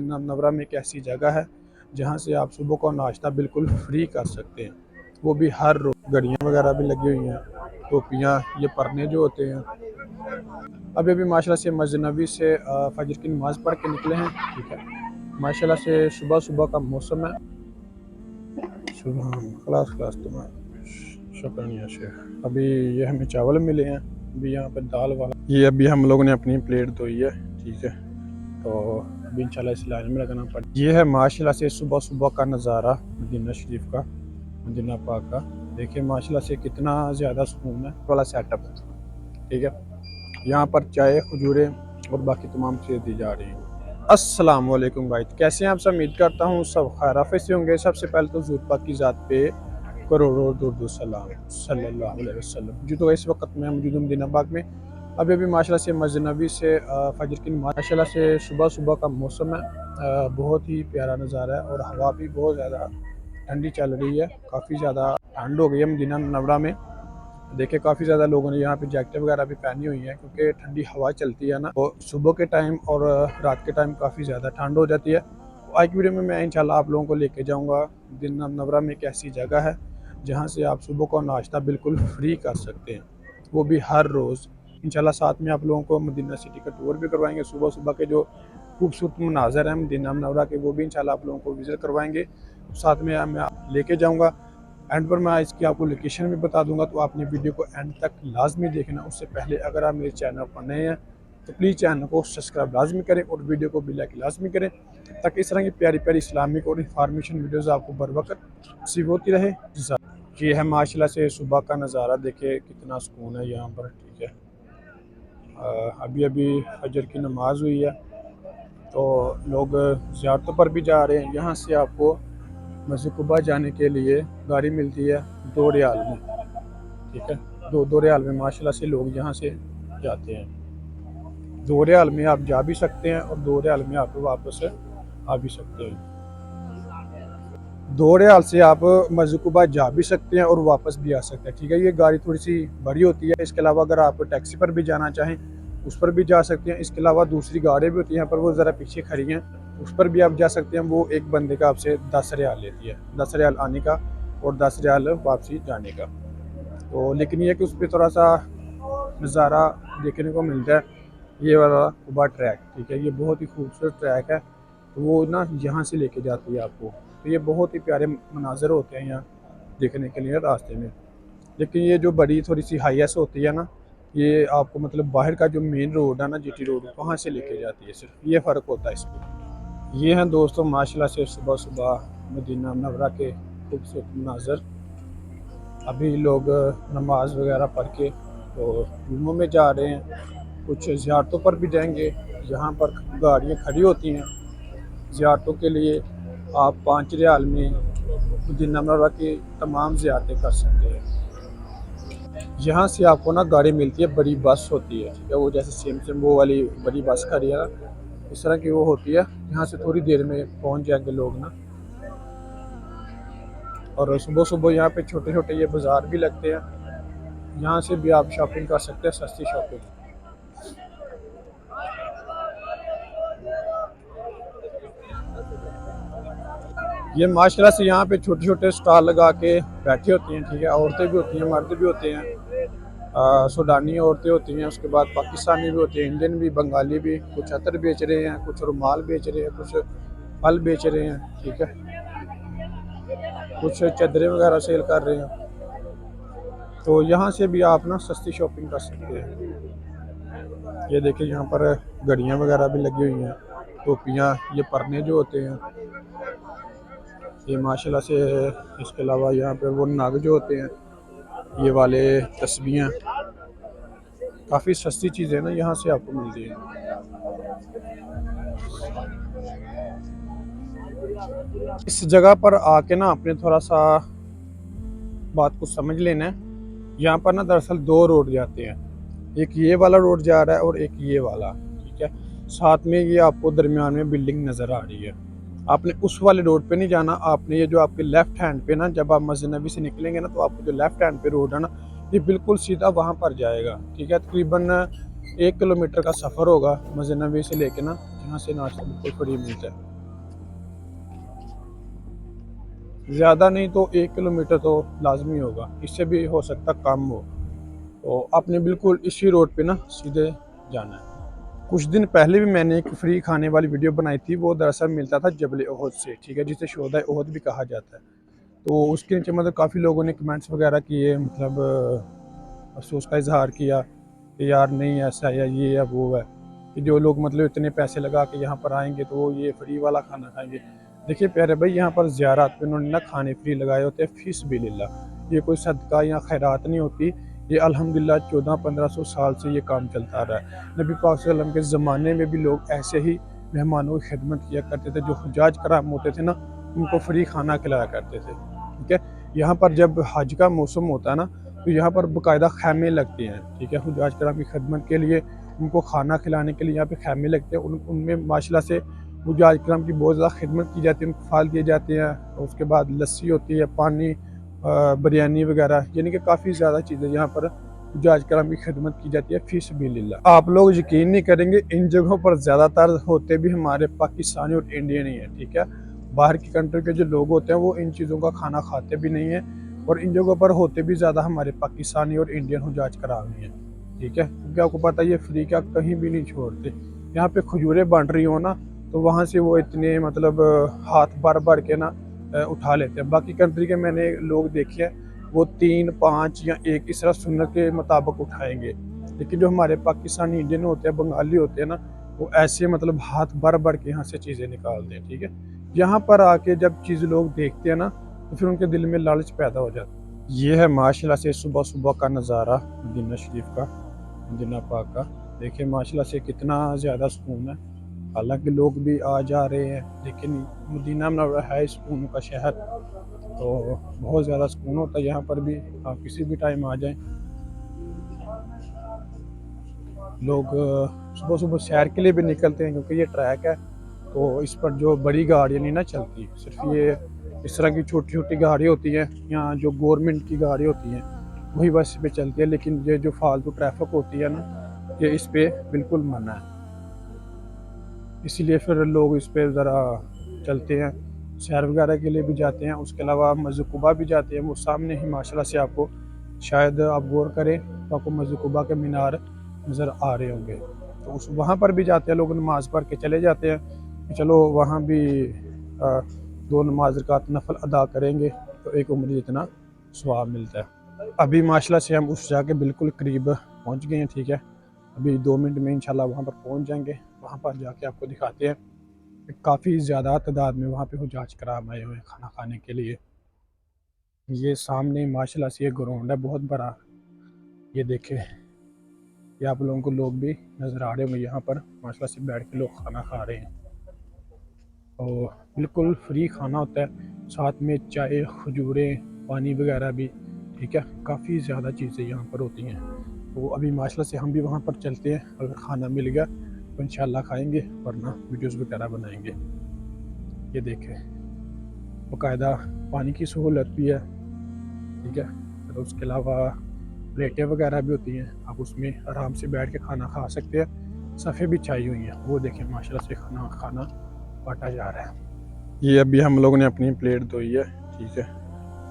नवरा में एक ऐसी जगह है जहाँ से आप सुबह को नाश्ता बिल्कुल फ्री कर सकते हैं, वो भी हर रोज़। घड़ियाँ वगैरह भी लगी हुई हैं, टोपियाँ, ये परने जो होते हैं। अभी अभी माशाल्लाह से मस्जिद नबी से फजर की नमाज़ पढ़ के निकले हैं। ठीक है, माशाल्लाह से सुबह सुबह का मौसम है। सुबह क्लास क्लास तुम्हारा शुक्रिया शेख। अभी ये हमें चावल मिले हैं, अभी यहाँ पर दाल वाला, ये अभी हम लोगों ने अपनी प्लेट धोई है। ठीक है, तो अभी इंशाल्लाह इस लाइन में लगाना पड़ा। ये है माशाल्लाह से सुबह सुबह का नज़ारा मदीना शरीफ का, मदीना पाक का। देखिए माशाल्लाह से कितना ज़्यादा सुकून है वाला सेटअप है। ठीक है, यहाँ पर चाय, खजूरें और बाकी तमाम चीज़ें दी जा रही हैं। अस्सलाम वालेकुम भाई, कैसे हैं आप सब? उम्मीद करता हूँ सब खैरियत से होंगे। सबसे पहले तो हुज़ूर पाक की ज़ात पे करोड़ों दुरूद सलाम सल्लल्लाहु अलैहि वसल्लम। जी, तो इस वक्त मैं मौजूद हूँ मदीना पाक में। अभी अभी माशाल्लाह से मस्जिद नबी से फजर की नमाज़, माशाल्लाह से सुबह सुबह का मौसम है, बहुत ही प्यारा नज़ारा है और हवा भी बहुत ज़्यादा ठंडी चल रही है। काफ़ी ज़्यादा ठंड हो गई है मदीना मुनव्वरा में। देखिए काफ़ी ज़्यादा लोगों ने यहाँ पे जैकेट वगैरह भी पहनी हुई है, क्योंकि ठंडी हवा चलती है ना, तो सुबह के टाइम और रात के टाइम काफ़ी ज़्यादा ठंड हो जाती है। तो आज की वीडियो में मैं इंशाल्लाह आप लोगों को लेके जाऊँगा मदीना मुनव्वरा में एक ऐसी जगह है जहाँ से आप सुबह को नाश्ता बिल्कुल फ्री कर सकते हैं, वो भी हर रोज़। इंशाल्लाह साथ में आप लोगों को मदीना सिटी का टूर भी करवाएंगे। सुबह सुबह के जो खूबसूरत मनाज़र हैं मदीना मुनव्वरा के, वो भी इंशाल्लाह आप लोगों को विज़िट करवाएंगे। साथ में मैं लेके जाऊँगा। एंड पर मैं इसकी आपको लोकेशन भी बता दूंगा, तो आपने वीडियो को एंड तक लाजमी देखना। उससे पहले अगर आप मेरे चैनल पर नए हैं तो प्लीज़ चैनल को सब्सक्राइब लाजमी करें और वीडियो को भी लाइक लाजमी करें, ताकि इस तरह की प्यारी प्यारी इस्लामिक और इंफॉर्मेशन वीडियोस आपको बर वक्त रिसीव होती रहे। ये है माशाल्लाह से सुबह का नज़ारा, देखिए कितना सुकून है यहाँ पर। ठीक है, अभी अभी फजर की नमाज हुई है, तो लोग ज़ियारतों पर भी जा रहे हैं। यहाँ से आपको मस्जिद कुबा जाने के लिए गाड़ी मिलती है 2 रियाल में। ठीक है, 2 रियाल में माशाल्लाह से लोग यहाँ से जाते हैं। 2 रियाल में आप जा भी सकते हैं और 2 रियाल में आप वापस आ भी सकते हैं। 2 रियाल से आप मस्जिद कुबा जा भी सकते हैं और वापस भी आ सकते हैं। ठीक है, ये गाड़ी थोड़ी सी बड़ी होती है। इसके अलावा अगर आप टैक्सी पर भी जाना चाहें उस पर भी जा सकते हैं। इसके अलावा दूसरी गाड़ी भी होती हैं, पर वो ज़रा पीछे खड़ी हैं, उस पर भी आप जा सकते हैं। वो एक बंदे का आपसे 10 रियाल लेती है, 10 रियाल आने का और 10 रियाल वापसी जाने का। तो लेकिन ये कि उस पर थोड़ा सा नज़ारा देखने को मिलता है, ये वाला कुबा ट्रैक। ठीक है, ये बहुत ही खूबसूरत ट्रैक है, तो वो ना यहाँ से लेके जाती है आपको। तो ये बहुत ही प्यारे मनाज़र होते हैं यहाँ देखने के लिए रास्ते में। लेकिन ये जो बड़ी थोड़ी सी हाईएस्ट होती है ना, ये आपको मतलब बाहर का जो मेन रोड है ना, जीटी रोड, वहाँ से लेके जाती है। सिर्फ ये फ़र्क होता है इसमें। ये हैं दोस्तों माशाल्लाह से सुबह सुबह मदीना मुनव्वरा के खूबसूरत मनाज़र। अभी लोग नमाज वगैरह पढ़ के तो रूमों में जा रहे हैं, कुछ ज़ियारतों पर भी जाएंगे। यहाँ पर गाड़ियाँ खड़ी होती हैं ज़ियारतों के लिए। आप 5 रियाल में मदीना मुनव्वरा की तमाम ज़ियारतें कर सकते हैं। यहाँ से आपको ना गाड़ी मिलती है, बड़ी बस होती है। ठीक है, वो जैसे सेम वो वाली बड़ी बस खड़ी है ना, इस तरह की वो होती है। यहाँ से थोड़ी देर में पहुँच जाएंगे लोग ना। और सुबह सुबह यहाँ पे छोटे छोटे ये बाज़ार भी लगते हैं, यहाँ से भी आप शॉपिंग कर सकते हैं, सस्ती शॉपिंग। ये माशाल्लाह से यहाँ पे छोटे छोटे स्टॉल लगा के बैठी होती हैं। ठीक है, औरतें भी होती हैं, मर्द भी होते हैं, सूडानी औरतें होती हैं, उसके बाद पाकिस्तानी भी होते हैं, इंडियन भी, बंगाली भी। कुछ अतर बेच रहे हैं, कुछ रुमाल बेच रहे हैं, कुछ फल बेच रहे हैं। ठीक है, कुछ चादरें वगैरह सेल कर रहे हैं। तो यहाँ से भी आप ना सस्ती शॉपिंग कर सकते हैं। ये देखिए यहाँ पर घड़ियाँ वगैरह भी लगी हुई हैं, टोपियाँ, ये परने जो होते हैं ये माशाल्लाह से। इसके अलावा यहाँ पे वो नग जो होते हैं, ये वाले तस्बीहें, काफ़ी सस्ती चीज़ें ना यहाँ से आपको मिलती हैं। इस जगह पर आके ना आपने थोड़ा सा बात को समझ लेना है। यहाँ पर ना दरअसल 2 रोड जाते हैं, एक ये वाला रोड जा रहा है और एक ये वाला। ठीक है, साथ में ये आपको दरमियान में बिल्डिंग नज़र आ रही है। आपने उस वाले रोड पे नहीं जाना, आपने ये जो आपके लेफ़्ट हैंड पे ना, जब आप मस्जिद नबी से निकलेंगे ना, तो आपको जो लेफ़्ट हैंड पे रोड है ना, ये बिल्कुल सीधा वहाँ पर जाएगा। ठीक है, तकरीबन 1 किलोमीटर का सफ़र होगा मस्जिद नबी से लेके ना, जहाँ से नाश्ता बिल्कुल फ्री मिलता है। ज़्यादा नहीं तो 1 किलोमीटर तो लाजमी होगा, इससे भी हो सकता कम हो। तो आपने बिल्कुल इसी रोड पे ना सीधे जाना है। कुछ दिन पहले भी मैंने एक फ्री खाने वाली वीडियो बनाई थी, वो दरअसल मिलता था जबल ओहद से, ठीक है, जिसे शोधा ओहद भी कहा जाता है। तो उसके नीचे मतलब काफ़ी लोगों ने कमेंट्स वगैरह किए, मतलब अफसोस का इजहार किया कि यार नहीं ऐसा है या ये या वो है, कि जो लोग मतलब इतने पैसे लगा के यहाँ पर आएंगे तो वो ये फ्री वाला खाना खाएंगे। देखिए प्यारे भाई, यहाँ पर ज़ियारत पे उन्होंने ना खाने फ्री लगाए होते हैं फीस बिलिल्लाह, ये कोई सदका या खैरात नहीं होती। ये अल्हम्दुलिल्लाह 1400-1500 साल से ये काम चलता रहा है। नबी पाक सल्लल्लाहु अलैहि वसल्लम के ज़माने में भी लोग ऐसे ही मेहमानों की खिदमत किया करते थे। जो हुज्जाज कराम होते थे ना, उनको फ्री खाना खिलाया करते थे, ठीक है। यहाँ पर जब हज का मौसम होता है ना, तो यहाँ पर बाकायदा खैमे लगते हैं, ठीक है, हुज्जाज कराम की खिदमत के लिए, उनको खाना खिलाने के लिए यहाँ पे खैमे लगते हैं। उनमें माशाल्लाह से हुज्जाज कराम की बहुत ज़्यादा खिदमत की जाती है, उनको फल दिए जाते हैं, और उसके बाद लस्सी होती है, पानी, बिरयानी वगैरह, यानी कि काफ़ी ज़्यादा चीज़ें यहाँ पर हुज्जाज कराम की खिदमत की जाती है फी सबिलिल्लाह। आप लोग यकीन नहीं करेंगे, इन जगहों पर ज़्यादातर होते भी हमारे पाकिस्तानी और इंडियन ही है, ठीक है। बाहर की कंट्री के जो लोग होते हैं वो इन चीज़ों का खाना खाते भी नहीं है, और इन जगहों पर होते भी ज़्यादा हमारे पाकिस्तानी और इंडियन हुज्जाज कराम ही हैं, ठीक है, क्योंकि आपको पता है ये फ्री का कहीं भी नहीं छोड़ते। यहाँ पे खजूरें बन रही हो ना, तो वहाँ से वो इतने मतलब हाथ भर भर के ना उठा लेते हैं। बाकी कंट्री के मैंने लोग देखे हैं, वो 3-5 या 1 इस तरह सुन्नत के मुताबिक उठाएंगे, लेकिन जो हमारे पाकिस्तानी इंडियन होते हैं, बंगाली होते हैं ना, वो ऐसे मतलब हाथ भर भर के यहाँ से चीज़ें निकालते हैं, ठीक है। यहाँ पर आके जब चीज़ लोग देखते हैं ना, तो फिर उनके दिल में लालच पैदा हो जाता है। ये है माशाल्लाह से सुबह सुबह का नज़ारा मदीना शरीफ का, मदीना पाक का। देखिए माशाल्लाह से कितना ज़्यादा सुकून है। हालांकि लोग भी आ जा रहे हैं, लेकिन मदीना मुनव्वरा है सुकून का शहर, तो बहुत ज़्यादा सुकून होता है यहाँ पर भी। आप किसी भी टाइम आ जाएं। लोग सुबह सुबह सैर के लिए भी निकलते हैं, क्योंकि ये ट्रैक है, तो इस पर जो बड़ी गाड़ियाँ नहीं ना चलती, सिर्फ ये इस तरह की छोटी छोटी गाड़ी होती है, यहाँ जो गवर्नमेंट की गाड़ी होती हैं वही बस पे चलती है। लेकिन ये जो फालतू ट्रैफिक होती है ना, ये इस पे बिल्कुल मना है, इसीलिए फिर लोग इस पे ज़रा चलते हैं, सैर वगैरह के लिए भी जाते हैं। उसके अलावा मस्जिद कुबा भी जाते हैं, वो सामने ही माशाल्लाह से आपको, शायद आप गौर करें तो आपको मस्जिद कुबा के मीनार नज़र आ रहे होंगे, तो उस वहाँ पर भी जाते हैं लोग, नमाज़ पढ़ के चले जाते हैं कि चलो वहाँ भी 2 नमाज रकात नफल अदा करेंगे, तो एक उम्र जितना सवाब मिलता है। अभी माशाल्लाह से हम उस जगह के बिल्कुल करीब पहुँच गए हैं, ठीक है। अभी 2 मिनट में इंशाल्लाह वहाँ पर पहुँच जाएंगे। वहाँ पर जाके आपको दिखाते हैं, काफ़ी ज़्यादा तादाद में वहाँ पे हुज्जाज कराम आए हुए हैं खाना खाने के लिए। ये सामने माशाल्लाह से ये ग्राउंड है बहुत बड़ा, ये देखे, ये आप लोगों को लोग भी नज़र आ रहे होंगे, यहाँ पर माशाल्लाह से बैठ के लोग खाना खा रहे हैं, और बिल्कुल फ्री खाना होता है, साथ में चाय, खजूरें, पानी वगैरह भी, ठीक है। काफ़ी ज़्यादा चीज़ें यहाँ पर होती हैं। तो अभी माशाल्लाह से हम भी वहाँ पर चलते हैं, अगर खाना मिल गया तो इंशाल्लाह खाएंगे, वरना वीडियोस वगैरह बनाएंगे। ये देखें, बाकायदा पानी की सहूलत भी है, ठीक है। तो उसके अलावा प्लेटें वगैरह भी होती हैं, आप उसमें आराम से बैठ के खाना खा सकते हैं। सफ़े भी छाई हुई हैं, वो देखें माशाल्लाह से खाना खाना बांटा जा रहा है। ये अभी हम लोगों ने अपनी प्लेट धोई है, ठीक है,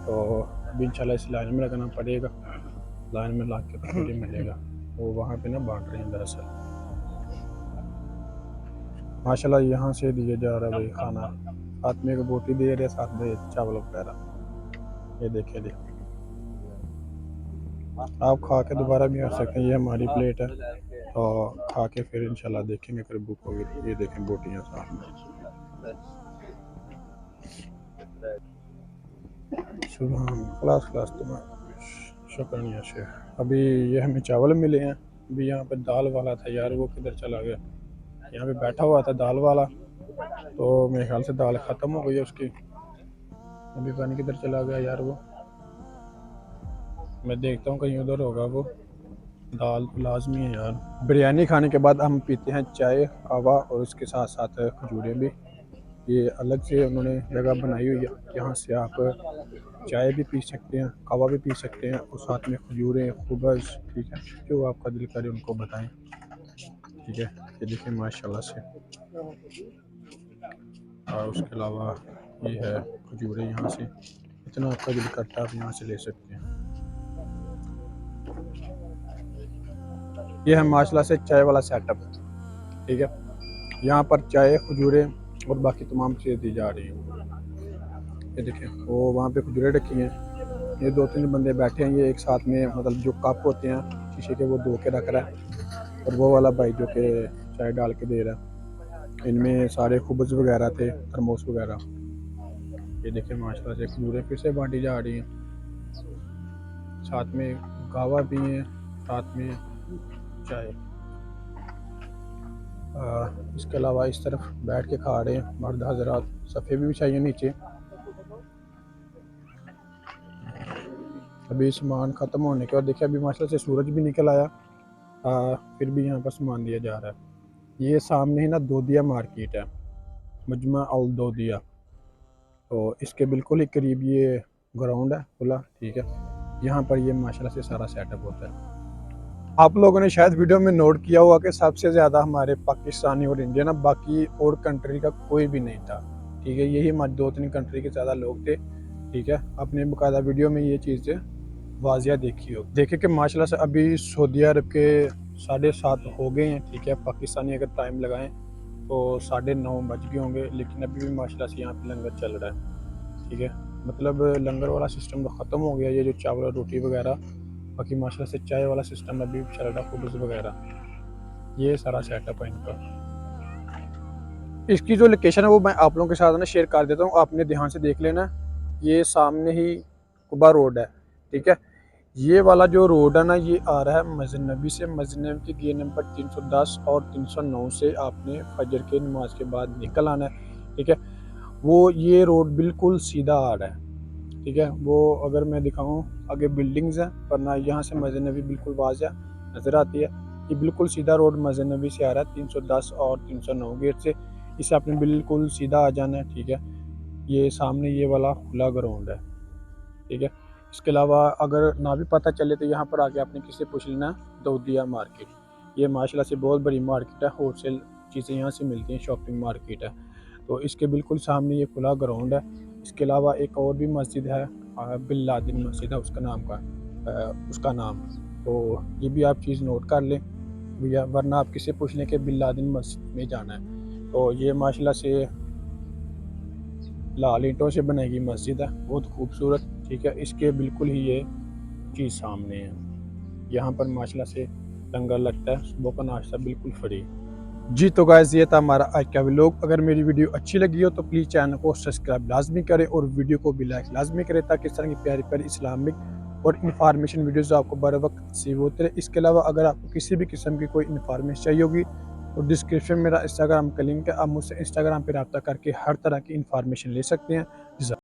तो अभी इंशाल्लाह इस लाइन में लगाना पड़ेगा, लाइन में ला के फिर मिलेगा। वो वहाँ पे ना बांट रहे हैं दरअसल, माशाल्लाह यहाँ से दिया जा रहा है भाई खाना, साथ में एक बोटी दे रहे, साथ में चावल वगैरह। ये देखिए देखिए, आप खा के दोबारा भी आ सकते हैं, ये हमारी प्लेट है, तो खा के फिर इंशाल्लाह देखेंगे फिर भूख होगी। ये देखें बोटियाँ सामने, सुबह क्लास क्लास तो शुक्रिया शेख। अभी ये हमें चावल मिले हैं, अभी यहाँ पे दाल वाला था यार, वो किधर चला गया, यहाँ पे बैठा हुआ था दाल वाला, तो मेरे ख्याल से दाल ख़त्म हो गई है उसकी, अभी पानी किधर चला गया यार वो, मैं देखता हूँ कहीं उधर होगा वो। दाल तो लाजमी है यार। बिरयानी खाने के बाद हम पीते हैं चाय, कहवा, और उसके साथ साथ खजूरें भी। ये अलग से उन्होंने जगह बनाई हुई है, यहाँ से आप चाय भी पी सकते हैं, कहवा भी पी सकते हैं, और साथ में खजूरें, खुबज़, ठीक है, जो आपका दिल करे उनको बताएं, ठीक है। ये देखिए माशाल्लाह से, और उसके अलावा ये है खजूरें, यहाँ से इतना आपका दिल करता है आप यहाँ से ले सकते हैं। ये है माशाल्लाह से चाय वाला सेटअप, ठीक है। यहाँ पर चाय, खजूरें और बाकी तमाम चीज़ें दी जा रही हैं। ये देखिए वो वहाँ पे खजूरें रखी हैं, ये 2-3 बंदे बैठे हैं, ये एक साथ में मतलब जो कप होते हैं शीशे के वो धो के रख रहा है, और वो वाला भाई जो कि चाय डाल के दे रहा है। इनमें सारे खुब्ज़ वगैरह थे, थर्मोस वगैरह। ये देखिए माशाल्लाह से खजूरें फिर से बांटी जा रही हैं, साथ में गावा भी है, साथ में चाय। इसके अलावा इस तरफ बैठ के खा रहे हैं मर्द हजरात, सफ़े भी बिछाइए नीचे। अभी सामान ख़त्म होने के बाद देखिए अभी माशाल्लाह से सूरज भी निकल आया, फिर भी यहाँ पर सामान दिया जा रहा है। ये सामने ही ना दोदिया मार्केट है, मजमा अल दोदिया, तो इसके बिल्कुल ही करीब ये ग्राउंड है खुला, ठीक है। यहाँ पर ये माशाल्लाह से सारा सेटअप होता है। आप लोगों ने शायद वीडियो में नोट किया होगा कि सबसे ज़्यादा हमारे पाकिस्तानी और इंडियन, ना बाकी और कंट्री का कोई भी नहीं था, ठीक है। यही हमारे 2-3 कंट्री के ज़्यादा लोग थे, ठीक है। अपने बाकायदा वीडियो में ये चीज़ें वाजिया देखी हो। देखिए कि माशाल्लाह से अभी सऊदी अरब के 7:30 हो गए हैं, ठीक है। पाकिस्तानी अगर टाइम लगाएं तो 9:30 बज गए होंगे, लेकिन अभी भी माशाल्लाह से यहाँ पे लंगर चल रहा है, ठीक है। मतलब लंगर वाला सिस्टम तो ख़त्म हो गया, ये जो चावल रोटी वगैरह, बाकी माशाल्लाह से चाय वाला सिस्टम अभी चल रहा है, खुब्ज़ वगैरह। ये सारा सेटअप है इनका। इसकी जो लोकेशन है वो मैं आप लोगों के साथ ना शेयर कर देता हूँ, आपने ध्यान से देख लेना। ये सामने ही कुबा रोड है, ठीक है। ये वाला जो रोड है ना, ये आ रहा है मस्जिद नबी से। मस्जिद नबी के गेट नंबर 310 और 309 से आपने फजर के नमाज के बाद निकल आना है, ठीक है। वो ये रोड बिल्कुल सीधा आ रहा है, ठीक है। वो अगर मैं दिखाऊं आगे बिल्डिंग्स हैं, वरना यहाँ से मस्जिद नबी बिल्कुल वाज़िया नज़र आती है। ये बिल्कुल सीधा रोड मस्जिद नबी से आ रहा है, 310 और 309 गेट से। इसे आपने बिल्कुल सीधा आ जाना है, ठीक है। ये सामने ये वाला खुला ग्राउंड है, ठीक है। इसके अलावा अगर ना भी पता चले तो यहाँ पर आके आपने किसी से पूछ लेना दोदिया मार्केट। ये माशाल्लाह से बहुत बड़ी मार्केट है, होलसेल चीज़ें यहाँ से मिलती हैं, शॉपिंग मार्केट है। तो इसके बिल्कुल सामने ये खुला ग्राउंड है। इसके अलावा एक और भी मस्जिद है, बिन लादेन मस्जिद है उसका नाम। तो ये भी आप चीज़ नोट कर लें, या वरना आप किसी पूछ लें कि बिन लादेन मस्जिद में जाना है। तो ये माशाल्लाह से लाल ईंटों से बनाई गई मस्जिद है, बहुत खूबसूरत, ठीक है। इसके बिल्कुल ही ये चीज़ सामने है। यहाँ पर माशाल्लाह से लंगर लगता है, सुबह का नाश्ता बिल्कुल फ्री। जी तो गाइस ये था हमारा आज का व्लॉग। अगर मेरी वीडियो अच्छी लगी हो तो प्लीज़ चैनल को सब्सक्राइब लाजमी करें और वीडियो को भी लाइक लाजमी करें, ताकि इस तरह की प्यारी प्यारी इस्लामिक और इन्फॉर्मेशन वीडियोज़ आपको बर वक्त रिसीव होते रहे। इसके अलावा अगर आपको किसी भी किस्म की कोई इन्फॉर्मेशन चाहिए होगी तो डिस्क्रिप्शन में मेरा इंस्टाग्राम का लिंक है, आप मुझसे इंस्टाग्राम पर रब्ता करके हर तरह की इन्फॉर्मेशन ले सकते हैं।